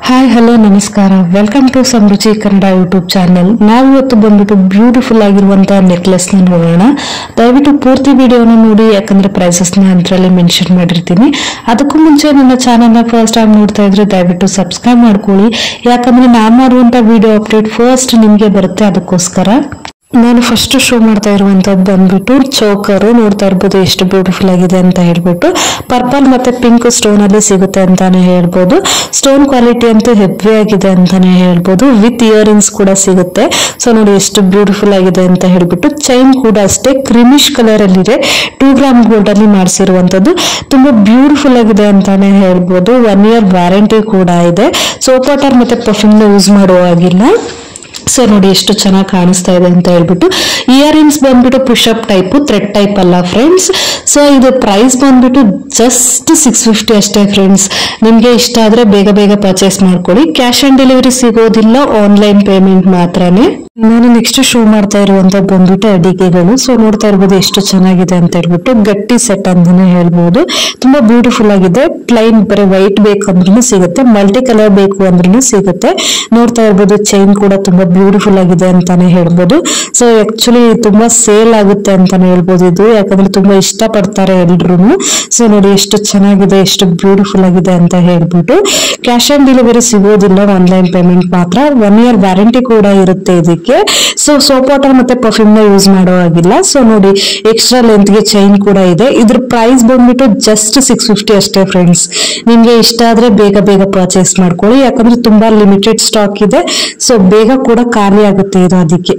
Hi hello ನಮಸ್ಕಾರ welcome to Samruchi Kannada YouTube channel. ನಾವಿವತ್ತು ಬಂದ್ಬಿಟ್ಟು ಬ್ಯೂಟಿಫುಲ್ ಆಗಿರುವಂತಹ ನೆಕ್ಲೆಸ್ ನ ನೋಡೋಣ. ದಯವಿಟ್ಟು ಪೂರ್ತಿ ವಿಡಿಯೋನ ನೋಡಿ, ಯಾಕಂದ್ರೆ ಪ್ರೈಸಸ್ ನ ಅದರಲ್ಲಿ ಮೆನ್ಷನ್ ಮಾಡಿರ್ತೀನಿ. ಅದಕ್ಕೂ ಮುಂಚೆ ನನ್ನ ಚಾನಲ್ ನ ಫಸ್ಟ್ ಟೈಮ್ ನೋಡ್ತಾ ಇದ್ರೆ ದಯವಿಟ್ಟು ಸಬ್ಸ್ಕ್ರೈಬ್ ಮಾಡ್ಕೊಳ್ಳಿ, ಯಾಕಂದ್ರೆ ನಾನು ಮಾಡುವಂತ ವಿಡಿಯೋ ಅಪ್ಡೇಟ್ ಫಸ್ಟ್ ನಿಮ್ಗೆ ಬರುತ್ತೆ. ಅದಕ್ಕೋಸ್ಕರ ನಾನು ಫಸ್ಟ್ ಶೋ ಮಾಡ್ತಾ ಇರುವಂತದ್ದು ಬಂದ್ಬಿಟ್ಟು ಚೋಕರ್. ನೋಡ್ತಾ ಇರ್ಬೋದು ಎಷ್ಟು ಬ್ಯೂಟಿಫುಲ್ ಆಗಿದೆ ಅಂತ ಹೇಳ್ಬಿಟ್ಟು. ಪರ್ಪಲ್ ಮತ್ತೆ ಪಿಂಕ್ ಸ್ಟೋನ್ ಅಲ್ಲಿ ಸಿಗುತ್ತೆ ಅಂತಾನೆ ಹೇಳ್ಬೋದು. ಸ್ಟೋನ್ ಕ್ವಾಲಿಟಿ ಅಂತೂ ಹೆವಿ ಆಗಿದೆ ಅಂತಾನೆ ಹೇಳ್ಬೋದು. ವಿತ್ ಇಯರಿಂಗ್ಸ್ ಕೂಡ ಸಿಗುತ್ತೆ. ಸೊ ನೋಡಿ ಎಷ್ಟು ಬ್ಯೂಟಿಫುಲ್ ಆಗಿದೆ ಅಂತ ಹೇಳ್ಬಿಟ್ಟು. ಚೈನ್ ಕೂಡ ಅಷ್ಟೇ ಕ್ರಿಮಿಶ್ ಕಲರ್ ಅಲ್ಲಿ ಇದೆ. 2 ಗ್ರಾಮ್ ಗೋಲ್ಡ್ ಅಲ್ಲಿ ಮಾಡಿಸಿರುವಂತದ್ದು. ತುಂಬಾ ಬ್ಯೂಟಿಫುಲ್ ಆಗಿದೆ ಅಂತಾನೆ ಹೇಳ್ಬೋದು. 1 year ವ್ಯಾರಂಟಿ ಕೂಡ ಇದೆ. ಸೋಪ್ ವಾಟರ್ ಮತ್ತೆ ಪರ್ಫ್ಯೂಮ್ ಯೂಸ್ ಮಾಡುವ ಹಾಗಿಲ್ಲ. ಸೊ ನೋಡಿ ಎಷ್ಟು ಚೆನ್ನಾಗಿ ಕಾಣಿಸ್ತಾ ಇದೆ ಅಂತ ಹೇಳ್ಬಿಟ್ಟು. ಇಯರಿಂಗ್ಸ್ ಬಂದ್ಬಿಟ್ಟು ಪುಷಪ್ ಟೈಪ್, ಥ್ರೆಡ್ ಟೈಪ್ ಅಲ್ಲ ಫ್ರೆಂಡ್ಸ್. ಸೊ ಇದು ಪ್ರೈಸ್ ಬಂದ್ಬಿಟ್ಟು ಜಸ್ಟ್ 650 ಅಷ್ಟೇ ಫ್ರೆಂಡ್ಸ್. ನಿಮ್ಗೆ ಇಷ್ಟ ಆದ್ರೆ ಬೇಗ ಬೇಗ ಪರ್ಚೇಸ್ ಮಾಡ್ಕೊಳ್ಳಿ. ಕ್ಯಾಶ್ ಆನ್ ಡೆಲಿವರಿ ಸಿಗೋದಿಲ್ಲ, ಆನ್ಲೈನ್ ಪೇಮೆಂಟ್ ಮಾತ್ರನೇ. ನಾನು ನೆಕ್ಸ್ಟ್ ಶೋ ಮಾಡ್ತಾ ಇರುವಂತದ್ದು ಬಂದ್ಬಿಟ್ಟು ಅಡಿಗೆಗಳು. ಸೊ ನೋಡ್ತಾ ಇರ್ಬೋದು ಎಷ್ಟು ಚೆನ್ನಾಗಿದೆ ಅಂತ ಹೇಳ್ಬಿಟ್ಟು. ಗಟ್ಟಿ ಸೆಟ್ ಅಂತಾನೆ ಹೇಳ್ಬೋದು. ತುಂಬಾ ಬ್ಯೂಟಿಫುಲ್ ಆಗಿದೆ. ಪ್ಲೈನ್ ಬರೀ ವೈಟ್ ಬೇಕಂದ್ರೂ ಸಿಗುತ್ತೆ, ಮಲ್ಟಿ ಕಲರ್ ಬೇಕು ಅಂದ್ರೂ ಸಿಗುತ್ತೆ. ನೋಡ್ತಾ ಇರ್ಬೋದು ಚೈನ್ ಕೂಡ ತುಂಬಾ ಬ್ಯೂಟಿಫುಲ್ ಆಗಿದೆ ಅಂತಾನೆ ಹೇಳ್ಬೋದು. ಸೊ ಆಕ್ಚುಲಿ ತುಂಬಾ ಸೇಲ್ ಆಗುತ್ತೆ ಅಂತಾನೆ ಹೇಳ್ಬೋದು ಇದು, ಯಾಕಂದ್ರೆ ತುಂಬಾ ಇಷ್ಟ ಪಡ್ತಾರೆ ಎಲ್ರು. ಸೊ ನೋಡಿ ಎಷ್ಟು ಚೆನ್ನಾಗಿದೆ, ಎಷ್ಟು ಬ್ಯೂಟಿಫುಲ್ ಆಗಿದೆ ಅಂತ ಹೇಳ್ಬಿಟ್ಟು. ಕ್ಯಾಶ್ ಆನ್ ಡೆಲಿವರಿ ಸಿಗೋದಿಲ್ಲ, ಆನ್ಲೈನ್ ಪೇಮೆಂಟ್ ಮಾತ್ರ. 1 year ವ್ಯಾರಂಟಿ ಕೂಡ ಇರುತ್ತೆ ಇದಕ್ಕೆ. ಸೊ ಸೋಪ್ ವಾಟರ್ ಮತ್ತೆ ಪರ್ಫ್ಯೂಮ್ ನ ಯೂಸ್ ಮಾಡೋ ಹಾಗಿಲ್ಲ. ಸೊ ನೋಡಿ ಎಕ್ಸ್ಟ್ರಾ ಲೆಂತ್ ಗೆ ಚೈನ್ ಕೂಡ ಇದೆ. ಇದ್ರ ಪ್ರೈಸ್ ಬಂದ್ಬಿಟ್ಟು ಜಸ್ಟ್ 650 ಅಷ್ಟೇ ಫ್ರೆಂಡ್ಸ್. ನಿಮ್ಗೆ ಇಷ್ಟ ಆದ್ರೆ ಬೇಗ ಬೇಗ ಪರ್ಚೇಸ್ ಮಾಡ್ಕೊಳ್ಳಿ, ಯಾಕಂದ್ರೆ ತುಂಬಾ ಲಿಮಿಟೆಡ್ ಸ್ಟಾಕ್ ಇದೆ. ಸೊ ಬೇಗ ಕೂಡ ಖಾಲಿ ಆಗುತ್ತೆ ಇದು. ಅದಕ್ಕೆ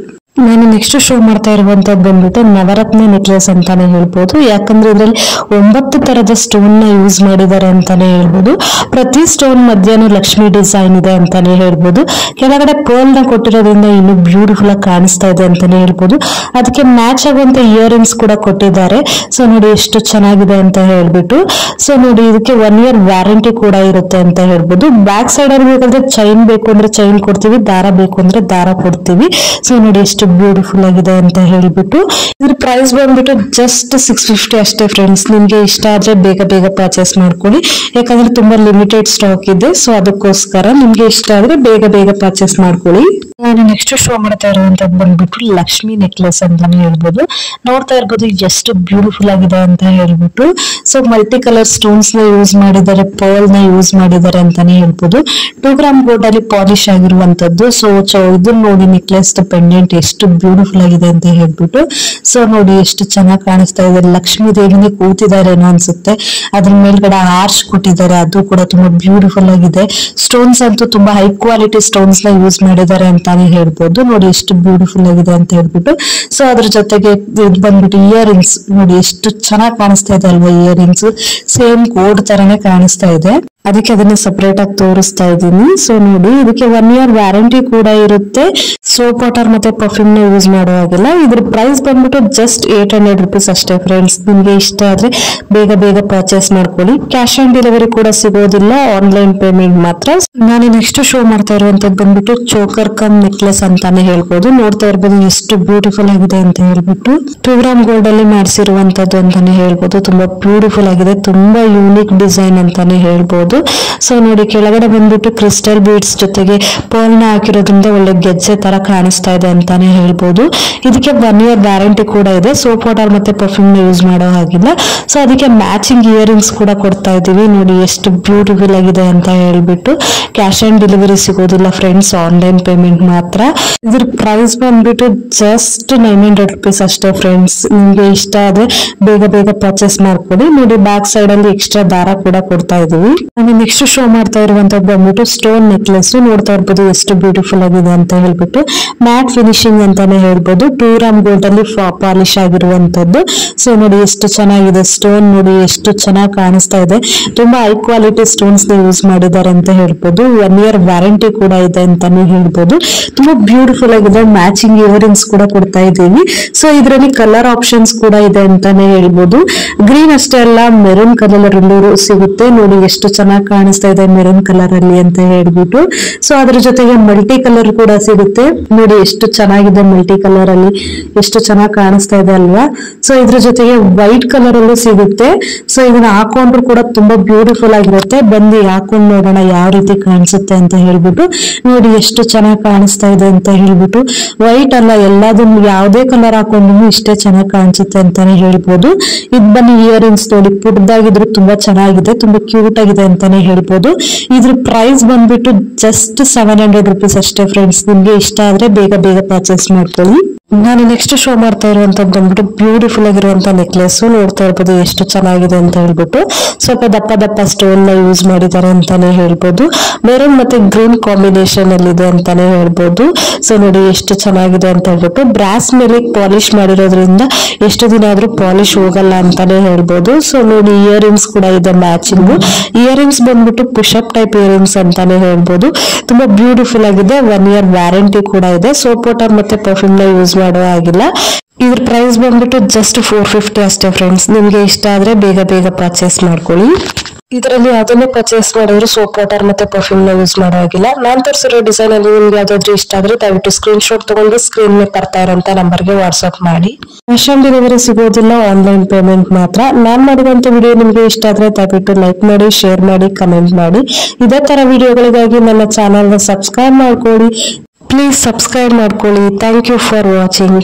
ನಾನು ನೆಕ್ಸ್ಟ್ ಶೋ ಮಾಡ್ತಾ ಇರುವಂತದ್ದು ಬಂದ್ಬಿಟ್ಟು ನವರತ್ನ ನೆಕ್ಲೆಸ್ ಅಂತಾನೆ ಹೇಳ್ಬೋದು. ಯಾಕಂದ್ರೆ ಇದ್ರಲ್ಲಿ 9 ತರದ ಸ್ಟೋನ್ ನ ಯೂಸ್ ಮಾಡಿದ್ದಾರೆ ಅಂತಾನೆ ಹೇಳ್ಬೋದು. ಪ್ರತಿ ಸ್ಟೋನ್ ಮಧ್ಯಾಹ್ನ ಲಕ್ಷ್ಮಿ ಡಿಸೈನ್ ಇದೆ ಅಂತಾನೆ ಹೇಳ್ಬೋದು. ಕೆಳಗಡೆ ಪರ್ಲ್ ನ ಕೊಟ್ಟಿರೋದ್ರಿಂದ ಇನ್ನು ಬ್ಯೂಟಿಫುಲ್ ಆಗಿ ಕಾಣಿಸ್ತಾ ಇದೆ ಅಂತಾನೆ ಹೇಳ್ಬೋದು. ಅದಕ್ಕೆ ಮ್ಯಾಚ್ ಆಗುವಂತ ಇಯರಿಂಗ್ಸ್ ಕೂಡ ಕೊಟ್ಟಿದ್ದಾರೆ. ಸೊ ನೋಡಿ ಎಷ್ಟು ಚೆನ್ನಾಗಿದೆ ಅಂತ ಹೇಳ್ಬಿಟ್ಟು. ಸೊ ನೋಡಿ ಇದಕ್ಕೆ 1 year ವ್ಯಾರಂಟಿ ಕೂಡ ಇರುತ್ತೆ ಅಂತ ಹೇಳ್ಬೋದು. ಬ್ಯಾಕ್ ಸೈಡ್ ಅಲ್ಲಿ ಬೇಕಾದ್ರೆ ಚೈನ್ ಬೇಕು ಅಂದ್ರೆ ಚೈನ್ ಕೊಡ್ತೀವಿ, ದಾರ ಬೇಕು ಅಂದ್ರೆ ದಾರ ಕೊಡ್ತೀವಿ. ಸೊ ನೋಡಿ ಎಷ್ಟು ಬ್ಯೂಟಿಫುಲ್ ಆಗಿದೆ ಅಂತ ಹೇಳ್ಬಿಟ್ಟು. ಇದ್ರ ಪ್ರೈಸ್ ಬಂದ್ಬಿಟ್ಟು ಜಸ್ಟ್ 650 ಅಷ್ಟೇ ಫ್ರೆಂಡ್ಸ್. ನಿಮ್ಗೆ ಇಷ್ಟ ಆದ್ರೆ ಬೇಗ ಬೇಗ ಪರ್ಚೇಸ್ ಮಾಡ್ಕೊಳ್ಳಿ, ಯಾಕಂದ್ರೆ ತುಂಬಾ ಲಿಮಿಟೆಡ್ ಸ್ಟಾಕ್ ಇದೆ. ಸೊ ಅದಕ್ಕೋಸ್ಕರ ನಿಮ್ಗೆ ಇಷ್ಟ ಆದ್ರೆ ಬೇಗ ಬೇಗ ಪರ್ಚೇಸ್ ಮಾಡ್ಕೊಳ್ಳಿ. ನಾನು ನೆಕ್ಸ್ಟ್ ಶೋ ಮಾಡ್ತಾ ಇರುವಂತದ್ದು ಬಂದ್ಬಿಟ್ಟು ಲಕ್ಷ್ಮಿ ನೆಕ್ಲೆಸ್ ಅಂತಾನೆ ಹೇಳ್ಬೋದು. ನೋಡ್ತಾ ಇರ್ಬೋದು ಎಷ್ಟು ಬ್ಯೂಟಿಫುಲ್ ಆಗಿದೆ ಅಂತ ಹೇಳ್ಬಿಟ್ಟು. ಸೊ ಮಲ್ಟಿ ಕಲರ್ ಸ್ಟೋನ್ಸ್ ನ ಯೂಸ್ ಮಾಡಿದ್ದಾರೆ, ಪರ್ಲ್ ನ ಯೂಸ್ ಮಾಡಿದ್ದಾರೆ ಅಂತಾನೆ ಹೇಳ್ಬೋದು. 2 ಗ್ರಾಮ್ ಗೋಲ್ಡ್ ಅಲ್ಲಿ ಪಾಲಿಶ್ ಆಗಿರುವಂತದ್ದು. ಸೊ ಇದನ್ನ ನೋಡಿ ನೆಕ್ಲೆಸ್ ಪೆಂಡೆಂಟ್ ಎಷ್ಟು ಬ್ಯೂಟಿಫುಲ್ ಆಗಿದೆ ಅಂತ ಹೇಳ್ಬಿಟ್ಟು. ಸೊ ನೋಡಿ ಎಷ್ಟು ಚೆನ್ನಾಗಿ ಕಾಣಿಸ್ತಾ ಇದೆ. ಲಕ್ಷ್ಮೀ ದೇವಿನೇ ಕೂತಿದಾರೇನೋ ಅನ್ಸುತ್ತೆ. ಅದ್ರ ಮೇಲ್ಗಡೆ ಆರ್ಚ್ ಕೊಟ್ಟಿದ್ದಾರೆ, ಅದು ಕೂಡ ತುಂಬಾ ಬ್ಯೂಟಿಫುಲ್ ಆಗಿದೆ. ಸ್ಟೋನ್ಸ್ ಅಂತೂ ತುಂಬಾ ಹೈ ಕ್ವಾಲಿಟಿ ಸ್ಟೋನ್ಸ್ ನ ಯೂಸ್ ಮಾಡಿದ್ದಾರೆ ಅಂತಾನೆ ಹೇಳ್ಬೋದು. ನೋಡಿ ಎಷ್ಟು ಬ್ಯೂಟಿಫುಲ್ ಆಗಿದೆ ಅಂತ ಹೇಳ್ಬಿಟ್ಟು. ಸೊ ಅದ್ರ ಜೊತೆಗೆ ಇದು ಬಂದ್ಬಿಟ್ಟು ಇಯರಿಂಗ್ಸ್ ನೋಡಿ ಎಷ್ಟು ಚೆನ್ನಾಗಿ ಕಾಣಿಸ್ತಾ ಇದೆ ಅಲ್ವಾ. ಇಯರಿಂಗ್ಸ್ ಸೇಮ್ ಕೋಡ್ ತರಾನೇ ಕಾಣಿಸ್ತಾ ಇದೆ, ಅದಕ್ಕೆ ಅದನ್ನ ಸಪರೇಟ್ ಆಗಿ ತೋರಿಸ್ತಾ ಇದ್ದೀನಿ. ಸೊ ನೋಡಿ ಇದಕ್ಕೆ 1 year ವ್ಯಾರಂಟಿ ಕೂಡ ಇರುತ್ತೆ. ಸೋಪ್ ವಾಟರ್ ಮತ್ತೆ ಪರ್ಫ್ಯೂಮ್ ನ ಯೂಸ್ ಮಾಡೋ ಹಾಗಿಲ್ಲ. ಇದ್ರ ಪ್ರೈಸ್ ಬಂದ್ಬಿಟ್ಟು ಜಸ್ಟ್ 800 rupees ಅಷ್ಟೇ ಫ್ರೆಂಡ್ಸ್. ನಿಮ್ಗೆ ಇಷ್ಟ ಆದ್ರೆ ಬೇಗ ಬೇಗ ಪರ್ಚೇಸ್ ಮಾಡ್ಕೊಳ್ಳಿ. ಕ್ಯಾಶ್ ಆನ್ ಡೆಲಿವರಿ ಕೂಡ ಸಿಗೋದಿಲ್ಲ, ಆನ್ಲೈನ್ ಪೇಮೆಂಟ್ ಮಾತ್ರ. ನಾನು ನೆಕ್ಸ್ಟ್ ಶೋ ಮಾಡ್ತಾ ಇರುವಂತದ್ದು ಬಂದ್ಬಿಟ್ಟು ಚೋಕರ್ ಕಮ್ ನೆಕ್ಲೆಸ್ ಅಂತಾನೆ ಹೇಳ್ಬೋದು. ನೋಡ್ತಾ ಇರ್ಬೋದು ಎಷ್ಟು ಬ್ಯೂಟಿಫುಲ್ ಆಗಿದೆ ಅಂತ ಹೇಳ್ಬಿಟ್ಟು. 2 ಗ್ರಾಮ್ ಗೋಲ್ಡ್ ಅಲ್ಲಿ ಮಾಡಿಸಿರುವಂತದ್ದು ಅಂತಾನೆ ಹೇಳ್ಬೋದು. ತುಂಬಾ ಬ್ಯೂಟಿಫುಲ್ ಆಗಿದೆ, ತುಂಬಾ ಯೂನಿಕ್ ಡಿಸೈನ್ ಅಂತಾನೆ ಹೇಳ್ಬೋದು. ಸೊ ನೋಡಿ ಕೆಳಗಡೆ ಬಂದ್ಬಿಟ್ಟು ಕ್ರಿಸ್ಟಲ್ ಬೀಡ್ಸ್ ಜೊತೆಗೆ ಪರ್ಲ್ ನ ಹಾಕಿರೋದ್ರಿಂದ ಒಳ್ಳೆ ಗೆಜ್ಜೆ ತರ ಕಾಣಿಸ್ತಾ ಇದೆ ಅಂತಾನೆ ಹೇಳ್ಬೋದು. ಇದಕ್ಕೆ 1 year ವ್ಯಾರಂಟಿ ಕೂಡ ಇದೆ. ಸೋಪ್ ವಾಟರ್ ಮತ್ತೆ ಪರ್ಫ್ಯೂಮ್ ನ ಯೂಸ್ ಮಾಡೋ ಹಾಗಿಲ್ಲ. ಸೊ ಅದಕ್ಕೆ ಮ್ಯಾಚಿಂಗ್ ಇಯರಿಂಗ್ಸ್ ಕೂಡ ಕೊಡ್ತಾ ಇದೀವಿ. ನೋಡಿ ಎಷ್ಟು ಬ್ಯೂಟಿಫುಲ್ ಆಗಿದೆ ಅಂತ ಹೇಳ್ಬಿಟ್ಟು. ಕ್ಯಾಶ್ ಆನ್ ಡೆಲಿವರಿ ಸಿಗೋದಿಲ್ಲ ಫ್ರೆಂಡ್ಸ್, ಆನ್ಲೈನ್ ಪೇಮೆಂಟ್ ಮಾತ್ರ. ಇದ್ರ ಪ್ರೈಸ್ ಬಂದ್ಬಿಟ್ಟು ಜಸ್ಟ್ 900 rupees ಅಷ್ಟೇ ಫ್ರೆಂಡ್ಸ್. ನಿಮ್ಗೆ ಇಷ್ಟ ಆದ್ರೆ ಬೇಗ ಬೇಗ ಪರ್ಚೇಸ್ ಮಾಡ್ಕೊಳ್ಳಿ. ನೋಡಿ ಬ್ಯಾಕ್ ಸೈಡ್ ಅಲ್ಲಿ ಎಕ್ಸ್ಟ್ರಾ ದಾರ ಕೂಡ ಕೊಡ್ತಾ ಇದೀವಿ. ನಾನು ನೆಕ್ಸ್ಟ್ ಶೋ ಮಾಡ್ತಾ ಇರುವಂತದ್ದು ಬಂದ್ಬಿಟ್ಟು ಸ್ಟೋನ್ ನೆಕ್ಲೆಸ್. ನೋಡ್ತಾ ಇರ್ಬೋದು ಎಷ್ಟು ಬ್ಯೂಟಿಫುಲ್ ಆಗಿದೆ ಅಂತ ಹೇಳ್ಬಿಟ್ಟು. ಮ್ಯಾಟ್ ಫಿನಿಶಿಂಗ್ ಅಂತಾನೆ ಹೇಳ್ಬೋದು. 2 ಗ್ರಾಮ್ ಗೋಲ್ಡ್ ಅಲ್ಲಿ ಪಾಲಿಶ್ ಆಗಿರುವಂತದ್ದು. ಸೊ ನೋಡಿ ಎಷ್ಟು ಚೆನ್ನಾಗಿದೆ. ಸ್ಟೋನ್ ನೋಡಿ ಎಷ್ಟು ಚೆನ್ನಾಗಿ ಕಾಣಿಸ್ತಾ ಇದೆ. ತುಂಬಾ ಹೈ ಕ್ವಾಲಿಟಿ ಸ್ಟೋನ್ಸ್ ನ ಯೂಸ್ ಮಾಡಿದ್ದಾರೆ ಅಂತ ಹೇಳ್ಬೋದು. 1 year ವ್ಯಾರಂಟಿ ಕೂಡ ಇದೆ ಅಂತಾನೆ ಹೇಳ್ಬೋದು. ತುಂಬಾ ಬ್ಯೂಟಿಫುಲ್ ಆಗಿದೆ. ಮ್ಯಾಚಿಂಗ್ ಇಯರಿಂಗ್ಸ್ ಕೂಡ ಕೊಡ್ತಾ ಇದ್ದೀವಿ. ಸೊ ಇದರಲ್ಲಿ ಕಲರ್ ಆಪ್ಷನ್ಸ್ ಕೂಡ ಇದೆ ಅಂತಾನೆ ಹೇಳ್ಬೋದು. ಗ್ರೀನ್ ಅಷ್ಟೇ ಅಲ್ಲ, ಮೆರೂನ್ ಕಲರ್ ಸಿಗುತ್ತೆ. ನೋಡಿ ಎಷ್ಟು ಚೆನ್ನಾಗಿ ಚೆನ್ನಾಗಿ ಕಾಣಿಸ್ತಾ ಇದೆ ಮೆರೂನ್ ಕಲರ್ ಅಲ್ಲಿ ಅಂತ ಹೇಳ್ಬಿಟ್ಟು. ಸೊ ಅದ್ರ ಜೊತೆಗೆ ಮಲ್ಟಿ ಕಲರ್ ಕೂಡ ಸಿಗುತ್ತೆ. ನೋಡಿ ಎಷ್ಟು ಚೆನ್ನಾಗಿದೆ, ಮಲ್ಟಿ ಕಲರ್ ಅಲ್ಲಿ ಎಷ್ಟು ಚೆನ್ನಾಗಿ ಕಾಣಿಸ್ತಾ ಇದೆ ಅಲ್ವಾ. ಸೊ ಇದ್ರ ಜೊತೆಗೆ ವೈಟ್ ಕಲರ್ ಅಲ್ಲೂ ಸಿಗುತ್ತೆ. ಸೊ ಇದನ್ನ ಹಾಕೊಂಡ್ರು ಕೂಡ ತುಂಬಾ ಬ್ಯೂಟಿಫುಲ್ ಆಗಿರುತ್ತೆ. ಬಂದು ಹಾಕೊಂಡ್ ನೋಡೋಣ ಯಾವ ರೀತಿ ಕಾಣಿಸುತ್ತೆ ಅಂತ ಹೇಳ್ಬಿಟ್ಟು. ನೋಡಿ ಎಷ್ಟು ಚೆನ್ನಾಗಿ ಕಾಣಿಸ್ತಾ ಇದೆ ಅಂತ ಹೇಳ್ಬಿಟ್ಟು. ವೈಟ್ ಅಲ್ಲ, ಎಲ್ಲದನ್ನು ಯಾವುದೇ ಕಲರ್ ಹಾಕೊಂಡ್ರು ಇಷ್ಟೇ ಚೆನ್ನಾಗಿ ಕಾಣಿಸುತ್ತೆ ಅಂತಾನೆ ಹೇಳ್ಬೋದು. ಇದು ಬನ್ನಿ ಇಯರಿಂಗ್ಸ್ ನೋಡಿ, ಪುಟ್ಟದಾಗಿದ್ರು ತುಂಬಾ ಚೆನ್ನಾಗಿದೆ, ತುಂಬಾ ಕ್ಯೂಟ್ ಆಗಿದೆ ಅಂತಾನೆ ಹೇಳ್ಬೋದು. ಇದ್ರ ಪ್ರೈಸ್ ಬಂದ್ಬಿಟ್ಟು ಜಸ್ಟ್ 700 rupees ಅಷ್ಟೇ ಫ್ರೆಂಡ್ಸ್. ನಿಮ್ಗೆ ಇಷ್ಟ ಆದ್ರೆ ಬೇಗ ಬೇಗ ಪರ್ಚೇಸ್ ಮಾಡ್ಕೊಳ್ಳಿ. ನಾನು ನೆಕ್ಸ್ಟ್ ಶೋ ಮಾಡ್ತಾ ಇರುವಂತದ್ದು ಬಂದ್ಬಿಟ್ಟು ಬ್ಯೂಟಿಫುಲ್ ಆಗಿರುವಂತ ನೆಕ್ಲೆಸ್. ನೋಡ್ತಾ ಇರ್ಬೋದು ಎಷ್ಟು ಚೆನ್ನಾಗಿದೆ ಅಂತ ಹೇಳ್ಬಿಟ್ಟು. ಸ್ವಲ್ಪ ದಪ್ಪ ದಪ್ಪ ಸ್ಟೋನ್ ನ ಯೂಸ್ ಮಾಡಿದ್ದಾರೆ ಅಂತಾನೆ ಹೇಳ್ಬೋದು. ಮೆರೂನ್ ಮತ್ತೆ ಗ್ರೀನ್ ಕಾಂಬಿನೇಷನ್ ಅಲ್ಲಿ ಇದೆ ಅಂತಾನೆ ಹೇಳ್ಬೋದು. ಸೊ ನೋಡಿ ಎಷ್ಟು ಚೆನ್ನಾಗಿದೆ ಅಂತ ಹೇಳ್ಬಿಟ್ಟು. ಬ್ರಾಸ್ ಮೇಲೆ ಪಾಲಿಶ್ ಮಾಡಿರೋದ್ರಿಂದ ಎಷ್ಟು ದಿನ ಆದ್ರೂ ಪಾಲಿಶ್ ಹೋಗಲ್ಲ ಅಂತಾನೆ ಹೇಳ್ಬೋದು. ಸೊ ನೋಡಿ ಇಯರಿಂಗ್ಸ್ ಕೂಡ ಇದೆ ಮ್ಯಾಚಿಂಗ್. ಇಯರಿಂಗ್ಸ್ ಬಂದ್ಬಿಟ್ಟು ಪುಷಪ್ ಟೈಪ್ ಇಯರಿಂಗ್ಸ್ ಅಂತಾನೆ ಹೇಳ್ಬೋದು. ತುಂಬಾ ಬ್ಯೂಟಿಫುಲ್ ಆಗಿದೆ. 1 year ವ್ಯಾರಂಟಿ ಕೂಡ ಇದೆ. ಸೋಪ್ ವಾಟರ್ ಮತ್ತೆ ಪರ್ಫ್ಯೂಮ್ ನ ಯೂಸ್ ಮಾಡೋ ಆಗಿಲ್ಲ. ಇದ್ರ ಪ್ರೈಸ್ ಬಂದ್ಬಿಟ್ಟು ಜಸ್ಟ್ 450 ಅಷ್ಟೇ ಫ್ರೆಂಡ್ಸ್. ನಿಮ್ಗೆ ಇಷ್ಟ ಆದ್ರೆ ಬೇಗ ಬೇಗ ಪರ್ಚೇಸ್ ಮಾಡ್ಕೊಳ್ಳಿ. ಇದರಲ್ಲಿ ಅದನ್ನೇ ಪರ್ಚೇಸ್ ಮಾಡಿದ್ರು ಸೋಪ್ ವಾಟರ್ ಮತ್ತೆ ಪರ್ಫ್ಯೂಮ್ ನ ಯೂಸ್ ಮಾಡೋ ಆಗಿಲ್ಲ. ನಾನ್ ತೋರಿಸಿರೋ ಡಿಸೈನ್ ಅಲ್ಲಿ ನಿಮ್ಗೆ ಯಾವ್ದಾದ್ರು ಇಷ್ಟ ಆದ್ರೆ ದಯವಿಟ್ಟು ಸ್ಕ್ರೀನ್ ಶಾಟ್ ತಗೊಂಡು ಸ್ಕ್ರೀನ್ ಮೇಲೆ ಬರ್ತಾ ಇರೋಂತ ನಂಬರ್ಗೆ ವಾಟ್ಸ್ಆಪ್ ಮಾಡಿ. ಕ್ಯಾಶ್ ಆನ್ ಡೆಲಿವರಿ ಸಿಗೋದಿಲ್ಲ, ಆನ್ಲೈನ್ ಪೇಮೆಂಟ್ ಮಾತ್ರ. ನಾನ್ ಮಾಡಿರುವಂತ ವಿಡಿಯೋ ನಿಮ್ಗೆ ಇಷ್ಟ ಆದ್ರೆ ದಯವಿಟ್ಟು ಲೈಕ್ ಮಾಡಿ, ಶೇರ್ ಮಾಡಿ, ಕಮೆಂಟ್ ಮಾಡಿ. ಇದೇ ತರ ವಿಡಿಯೋಗಳಿಗಾಗಿ ನನ್ನ ಚಾನಲ್ ನ ಸಬ್ಸ್ಕ್ರೈಬ್ ಮಾಡ್ಕೊಳ್ಳಿ. ಪ್ಲೀಸ್ ಸಬ್ಸ್ಕ್ರೈಬ್ ಮಾಡ್ಕೊಳ್ಳಿ. Thank you for watching.